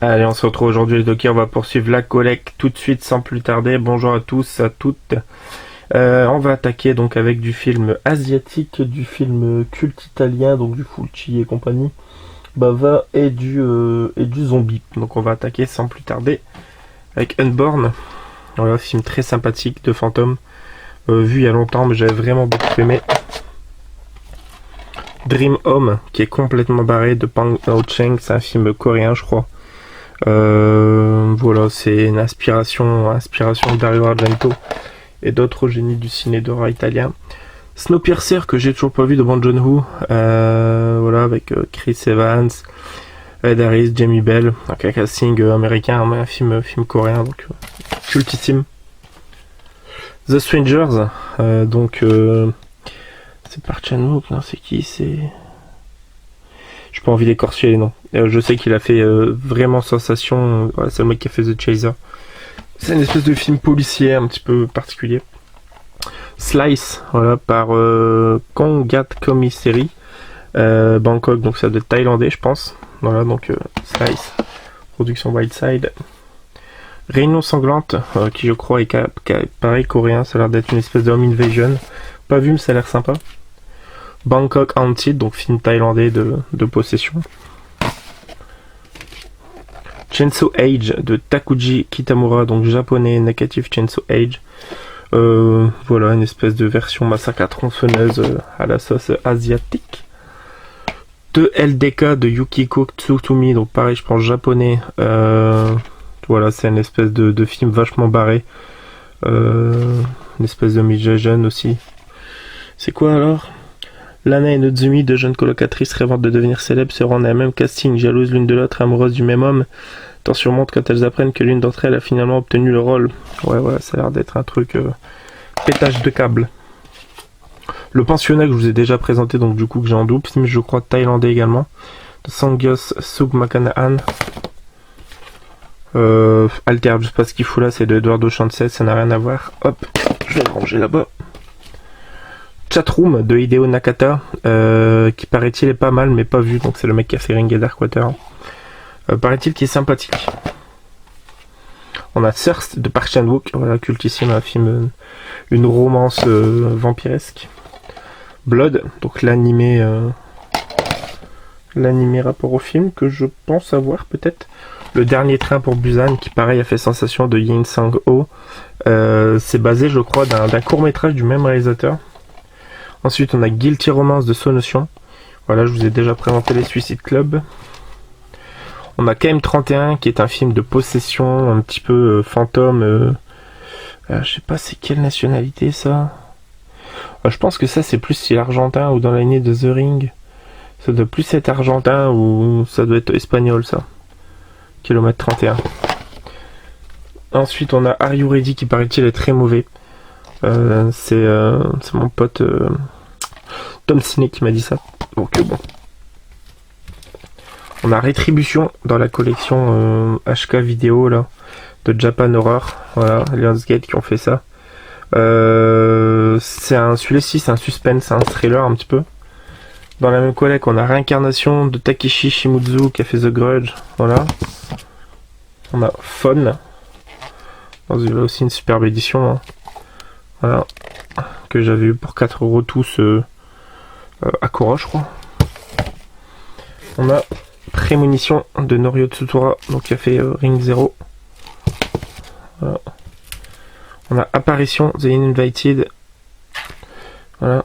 Allez, on se retrouve aujourd'hui les dockers, on va poursuivre la collecte tout de suite sans plus tarder. Bonjour à tous, à toutes. On va attaquer donc avec du film asiatique, du film culte italien, donc du Fulci et compagnie, Bava et du zombie. Donc on va attaquer sans plus tarder avec Unborn. Voilà, film très sympathique de fantôme, vu il y a longtemps mais j'avais vraiment beaucoup aimé. Dream Home, qui est complètement barré, de Pang Cheng, c'est un film coréen je crois. Voilà, c'est une inspiration de Dario Argento et d'autres génies du ciné d'horreur italien. Snowpiercer, que j'ai toujours pas vu, de Bong Joon-ho, voilà, avec Chris Evans, Ed Harris, Jamie Bell, donc un casting américain, mais un film coréen, donc cultissime. The Strangers, c'est par Chan-wook, non, c'est qui, c'est... J'ai pas envie d'écorcher les noms. Je sais qu'il a fait vraiment sensation. Voilà, c'est le mec qui a fait The Chaser. C'est une espèce de film policier un petit peu particulier. Slice, voilà, par Kongat Commissary, Bangkok, donc ça doit être thaïlandais, je pense. Voilà, donc Slice, production Wildside. Réunion sanglante, qui je crois est pareil coréen, ça a l'air d'être une espèce de home invasion. Pas vu, mais ça a l'air sympa. Bangkok Haunted, donc film thaïlandais de possession. Chainsaw Age de Takuji Kitamura, donc japonais, Negative Chainsaw Age. Voilà, une espèce de version massacre à tronçonneuse à la sauce asiatique. De LDK de Yukiko Tsutumi, donc pareil, je pense japonais. Voilà, c'est une espèce de film vachement barré. Une espèce de mid-jeune aussi. C'est quoi alors? Lana et Notsumi, deux jeunes colocatrices rêvant de devenir célèbres, se rendent à un même casting, jalouses l'une de l'autre, amoureuses du même homme. Tension monte quand elles apprennent que l'une d'entre elles a finalement obtenu le rôle. Ouais, ça a l'air d'être un truc pétage de câble. Le pensionnat que je vous ai déjà présenté, donc du coup que j'ai en double, film je crois thaïlandais également, de Sangyos Sugmakanaan. Alter, je sais pas ce qu'il fout là, c'est de Eduardo Chancel, ça n'a rien à voir. Hop, je vais le ranger là-bas. Chatroom de Hideo Nakata, qui paraît-il est pas mal mais pas vu, donc c'est le mec qui a fait Ring et Darkwater. Paraît-il qui est sympathique. On a Thirst de Park Chan-wook, voilà, cultissime, un film, une romance vampiresque. Blood, donc l'animé rapport au film, que je pense avoir peut-être. Le dernier train pour Busan, qui pareil a fait sensation, de Yin Sang-ho. C'est basé je crois d'un court-métrage du même réalisateur. Ensuite, on a Guilty Romance de Sonotion. Voilà, je vous ai déjà présenté les Suicide Club. On a KM31, qui est un film de possession, un petit peu fantôme. Je sais pas c'est quelle nationalité ça. Je pense que ça c'est plus style argentin ou dans la lignée de The Ring. Ça doit plus être argentin ou ça doit être espagnol ça. Kilomètre 31. Ensuite, on a Are You Ready, qui paraît-il est très mauvais. C'est mon pote Tom Ciné qui m'a dit ça. Donc bon. On a Rétribution dans la collection HK vidéo là, de Japan Horror. Voilà, Lionsgate qui ont fait ça. Celui-ci c'est un suspense, c'est un thriller un petit peu. Dans la même collecte, on a Réincarnation de Takeshi Shimizu qui a fait The Grudge. Voilà. On a Fun. Là aussi une superbe édition. Hein. Voilà, que j'avais eu pour 4€ tous à Kora, je crois. On a Prémonition de Norio Tsutura, donc qui a fait Ring 0. Voilà. On a Apparition, The Uninvited, voilà,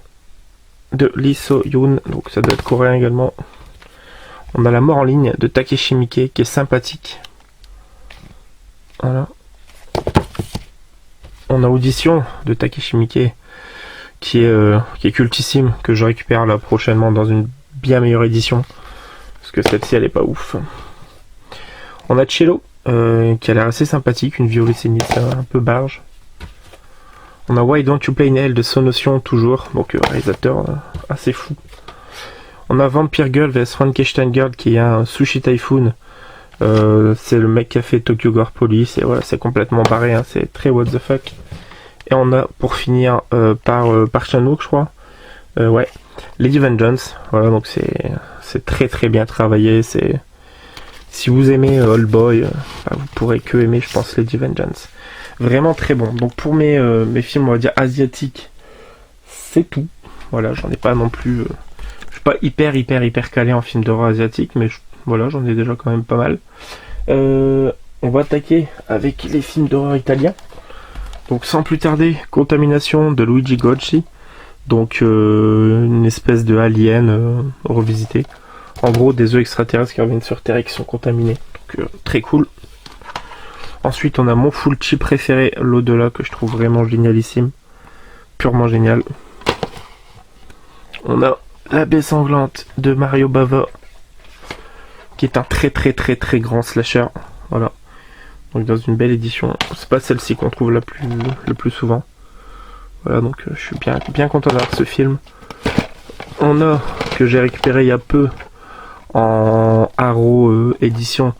de Lee So-yoon, donc ça doit être coréen également. On a La Mort en ligne de Takeshi Miike, qui est sympathique. Voilà. On a Audition de Takeshi Miike, qui est cultissime, que je récupère là prochainement dans une bien meilleure édition, parce que celle-ci elle est pas ouf. On a Cello, qui a l'air assez sympathique, une violoncelliste un peu barge. On a Why Don't You Play in Hell de Sonotion, toujours, donc réalisateur assez fou. On a Vampire Girl vs Frankenstein Girl, qui est un Sushi Typhoon. C'est le mec qui a fait Tokyo Gore Police, et voilà, c'est complètement barré, hein, c'est très what the fuck. Et on a pour finir par Chan-wook, je crois, Lady Vengeance. Voilà, donc c'est très très bien travaillé, c'est Si vous aimez Old Boy, vous pourrez que aimer, je pense, Lady Vengeance. Vraiment très bon. Donc pour mes films, on va dire asiatiques, c'est tout. Voilà, j'en ai pas non plus... je suis pas hyper calé en film d'horreur asiatique, mais voilà, j'en ai déjà quand même pas mal. On va attaquer avec les films d'horreur italiens. Donc sans plus tarder, Contamination de Luigi Gocci. Donc une espèce de alien revisité. En gros, des œufs extraterrestres qui reviennent sur Terre et qui sont contaminés. Donc très cool. Ensuite, on a mon Fulci préféré, L'Au-delà, que je trouve vraiment génialissime. Purement génial. On a La Baie sanglante de Mario Bava, qui est un très grand slasher. Voilà. Donc dans une belle édition. C'est pas celle-ci qu'on trouve le plus souvent. Voilà, donc je suis bien content d'avoir ce film. On a, que j'ai récupéré il y a peu, en Arrow édition,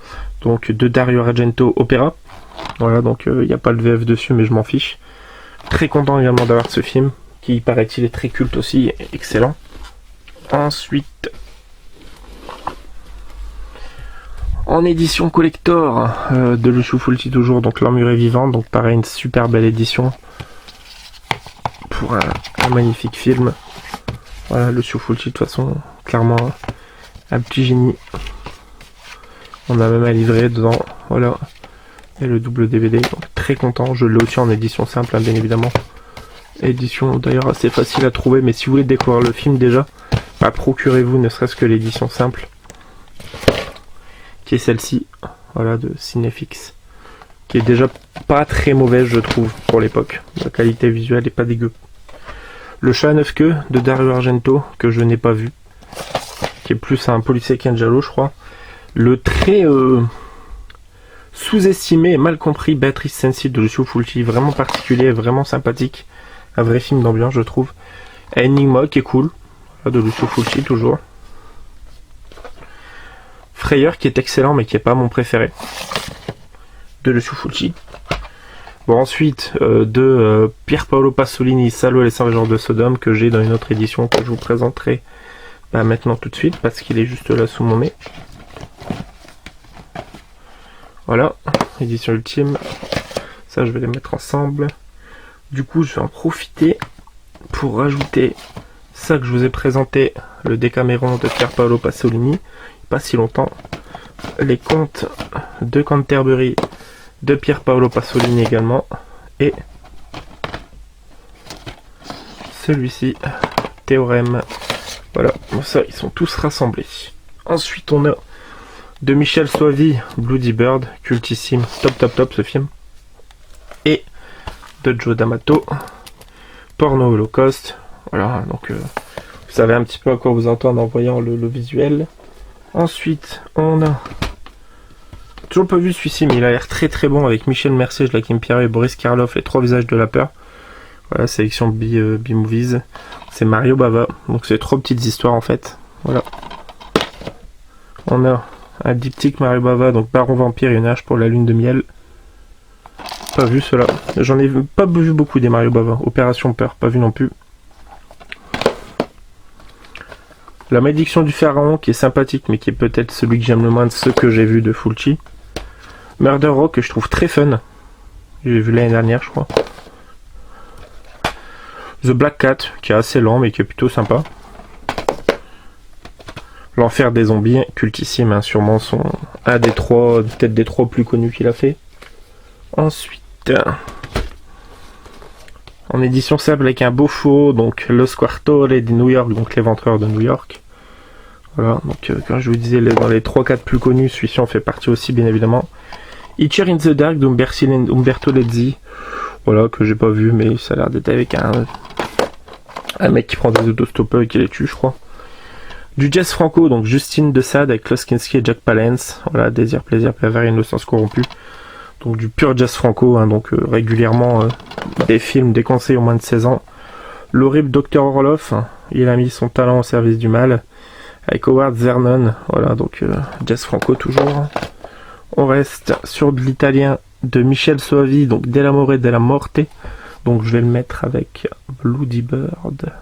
donc de Dario Argento Opera. Voilà, donc il n'y a pas le VF dessus, mais je m'en fiche. Très content également d'avoir ce film, qui paraît-il est très culte aussi, excellent. Ensuite, en édition collector de Lucio Fulci toujours, donc L'Emmuré vivant, donc pareil, une super belle édition pour un magnifique film. Voilà, Lucio Fulci de toute façon, clairement un petit génie. On a même un livret dedans, voilà, et le double DVD, donc très content. Je l'ai aussi en édition simple, hein, bien évidemment. Édition d'ailleurs assez facile à trouver, mais si vous voulez découvrir le film déjà, procurez-vous ne serait-ce que l'édition simple, qui est celle-ci, voilà, de Cinefix, qui est déjà pas très mauvaise, je trouve, pour l'époque. La qualité visuelle est pas dégueu. Le Chat à 9 queues de Dario Argento, que je n'ai pas vu, qui est plus un policier qu'un giallo, je crois. Le très sous-estimé et mal compris Béatrice Cenci de Lucio Fulci, vraiment particulier, vraiment sympathique. Un vrai film d'ambiance, je trouve. Enigma, qui est cool, de Lucio Fulci, toujours. Frayeur, qui est excellent, mais qui n'est pas mon préféré, de Lucio Fulci. Bon, ensuite, de Pier Paolo Pasolini, Salo et les Saint-Jean de Sodome, que j'ai dans une autre édition que je vous présenterai maintenant tout de suite, parce qu'il est juste là sous mon nez. Voilà, édition ultime. Ça, je vais les mettre ensemble. Du coup, je vais en profiter pour rajouter ça que je vous ai présenté, le Décaméron de Pier Paolo Pasolini, pas si longtemps. Les contes de Canterbury de Pier Paolo Pasolini également. Et celui-ci, Théorème. Voilà, bon, ça, ils sont tous rassemblés. Ensuite, on a de Michel Soavi, Bloody Bird, cultissime, top ce film. Et de Joe D'Amato, Porno Holocaust. Voilà, donc vous savez un petit peu à quoi vous entendre en voyant le visuel. Ensuite, on a toujours pas vu celui-ci, mais il a l'air très bon, avec Michel Mercier, Joachim Pierre et Boris Karloff, Les Trois Visages de la Peur. Voilà, sélection B-Movies. C'est Mario Bava, donc c'est 3 petites histoires en fait. Voilà. On a un diptyque Mario Bava, donc Baron Vampire et une hache pour la lune de miel. Pas vu cela. J'en ai pas vu beaucoup des Mario Bava. Opération Peur, pas vu non plus. La Malédiction du Pharaon, qui est sympathique, mais qui est peut-être celui que j'aime le moins de ceux que j'ai vus de Fulci. Murder Rock, que je trouve très fun. J'ai vu l'année dernière, je crois. The Black Cat, qui est assez lent, mais qui est plutôt sympa. L'Enfer des zombies, cultissime, hein, sûrement un des trois, peut-être des 3 plus connus qu'il a fait. Ensuite, en édition simple avec un beau faux, donc Los Quartores de New York, donc les Ventreurs de New York. Voilà, donc quand je vous disais dans les 3-4 plus connus, celui-ci en fait partie aussi bien évidemment. Hitcher in the Dark d'Umberto Lezzi, voilà, que j'ai pas vu, mais ça a l'air d'être avec un mec qui prend des autostoppeurs et qui les tue, je crois. Du jazz franco, donc Justine de Sade avec Klaus Kinski et Jack Palance, voilà, Désir, plaisir, pervers et innocence corrompue. Donc du pur jazz franco, hein, donc régulièrement des films déconseillés aux moins de 16 ans. L'horrible Dr Orloff, hein, il a mis son talent au service du mal, avec Howard Vernon, voilà, donc jazz franco toujours. On reste sur de l'italien de Michel Soavi, donc Dell'amore e della morte, donc je vais le mettre avec Bloody Bird,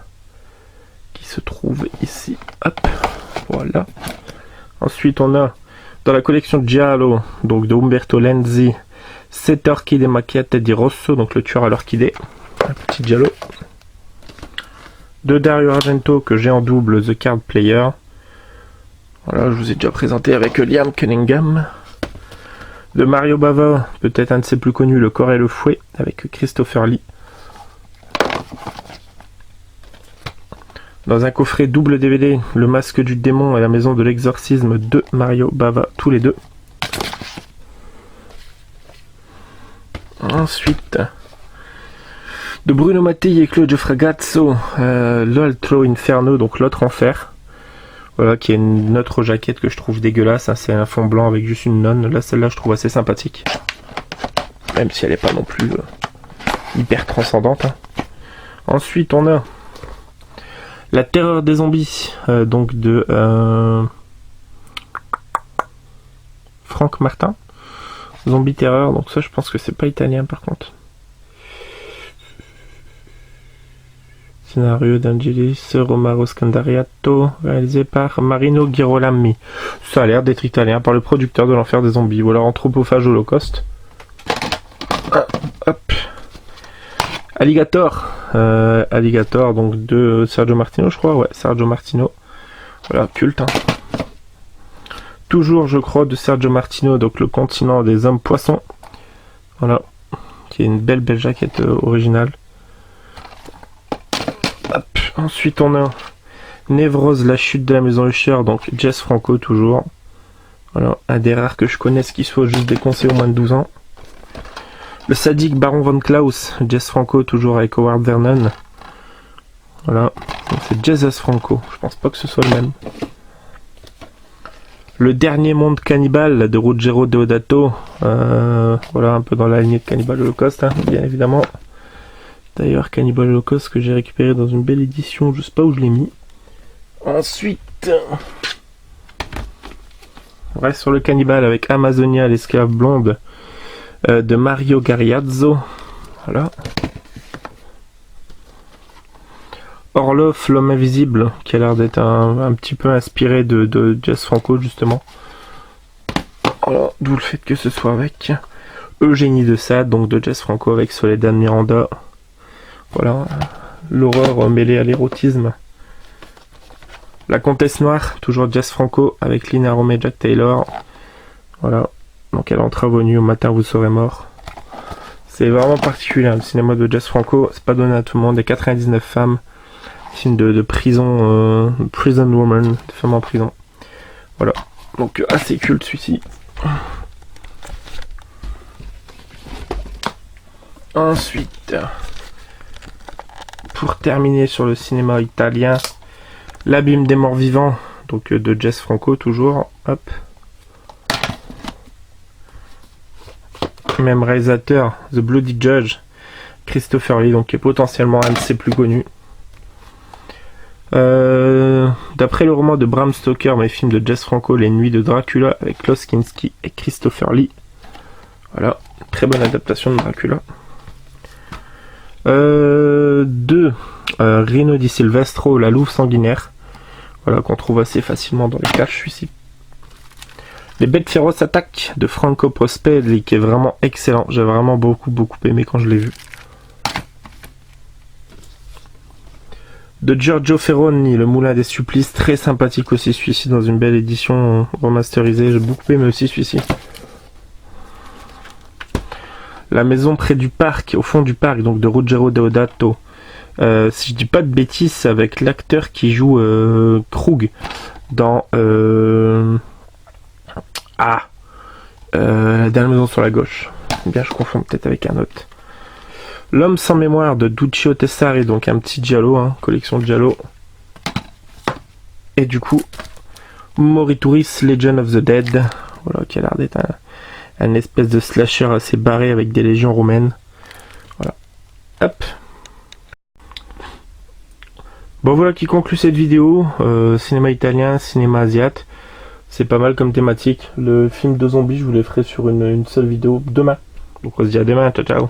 qui se trouve ici, hop, voilà. Ensuite on a Dans la collection Giallo, donc de Umberto Lenzi, Sette Orchidee Macchiate di Rosso, donc le tueur à l'orchidée, un petit Giallo. De Dario Argento que j'ai en double, The Card Player. Voilà, je vous ai déjà présenté avec Liam Cunningham. De Mario Bava, peut-être un de ses plus connus, Le Corps et le Fouet, avec Christopher Lee. Dans un coffret double DVD, Le Masque du Démon et La Maison de l'Exorcisme de Mario Bava, tous les deux. Ensuite, de Bruno Mattei et Claudio Fragazzo, L'Altro Inferno, donc l'autre enfer. Voilà, qui est une autre jaquette que je trouve dégueulasse, hein, c'est un fond blanc avec juste une nonne. Là, celle-là, je trouve assez sympathique. Même si elle n'est pas non plus hyper transcendante. Hein. Ensuite, on a La Terreur des Zombies, donc de Franck Martin. Zombie Terreur, donc ça, je pense que c'est pas italien par contre. Scénario d'Angelis Romaro Scandariato, réalisé par Marino Girolami. Ça a l'air d'être italien, par le producteur de l'Enfer des Zombies, ou alors Anthropophage Holocauste. Hop. Alligator, Alligator, donc de Sergio Martino, je crois, ouais, Sergio Martino. Voilà, culte. Hein. Toujours, je crois, de Sergio Martino, donc Le Continent des Hommes Poissons. Voilà, qui est une belle jaquette originale. Hop. Ensuite, on a Névrose, La Chute de la Maison Usher, donc Jess Franco, toujours. Voilà, un des rares que je connaisse qui soit juste déconcé au moins de 12 ans. Le sadique Baron von Klaus, Jess Franco, toujours avec Howard Vernon. Voilà, c'est Jesus Franco, je pense pas que ce soit le même. Le Dernier Monde Cannibale de Ruggero Deodato, voilà, un peu dans la lignée de Cannibal Holocaust, hein, bien évidemment. D'ailleurs, Cannibal Holocaust que j'ai récupéré dans une belle édition, je sais pas où je l'ai mis. Ensuite, on reste sur le Cannibale avec Amazonia, l'esclave blonde de Mario Gariazzo. Voilà. Orloff, l'homme invisible, qui a l'air d'être un petit peu inspiré de Jess Franco, justement. Voilà, d'où le fait que ce soit avec Eugénie de Sade, donc de Jess Franco, avec Soledad Miranda. Voilà, l'horreur mêlée à l'érotisme. La Comtesse Noire, toujours Jess Franco, avec Lina Rome et Jack Taylor. Voilà, donc elle entre venue au matin vous serez mort. C'est vraiment particulier, hein, le cinéma de Jess Franco, c'est pas donné à tout le monde. Des 99 femmes, film de prison, prison woman, de femmes en prison. Voilà, donc assez culte celui-ci. Ensuite, pour terminer sur le cinéma italien, L'Abîme des Morts Vivants, donc de Jess Franco toujours. Hop. Même réalisateur, The Bloody Judge, Christopher Lee, donc qui est potentiellement un de ses plus connus. D'après le roman de Bram Stoker, mais film de Jess Franco, Les Nuits de Dracula, avec Klaus Kinski et Christopher Lee. Voilà, très bonne adaptation de Dracula. Rino di Silvestro, La Louve sanguinaire. Voilà, qu'on trouve assez facilement dans les caches, celui-ci. Les Bêtes féroces attaquent de Franco Prosperi, qui est vraiment excellent. J'ai vraiment beaucoup aimé quand je l'ai vu. De Giorgio Ferroni, Le Moulin des Supplices, très sympathique aussi celui-ci, dans une belle édition remasterisée. J'ai beaucoup aimé aussi celui-ci. La Maison près du parc, au fond du parc, donc de Ruggero Deodato. Si je dis pas de bêtises, c'est avec l'acteur qui joue Krug dans La Dernière Maison sur la gauche. Bien, je confonds peut-être avec un autre. L'Homme sans mémoire de Duccio Tessari, donc un petit giallo, hein, collection de giallo. Et du coup, Morituris, Legend of the Dead, voilà, qui a l'air d'être un espèce de slasher assez barré avec des légions romaines. Voilà. Hop. Bon, voilà qui conclut cette vidéo. Cinéma italien, cinéma asiate. C'est pas mal comme thématique. Le film de zombies, je vous les ferai sur une seule vidéo demain. Donc on se dit à demain, ciao ciao.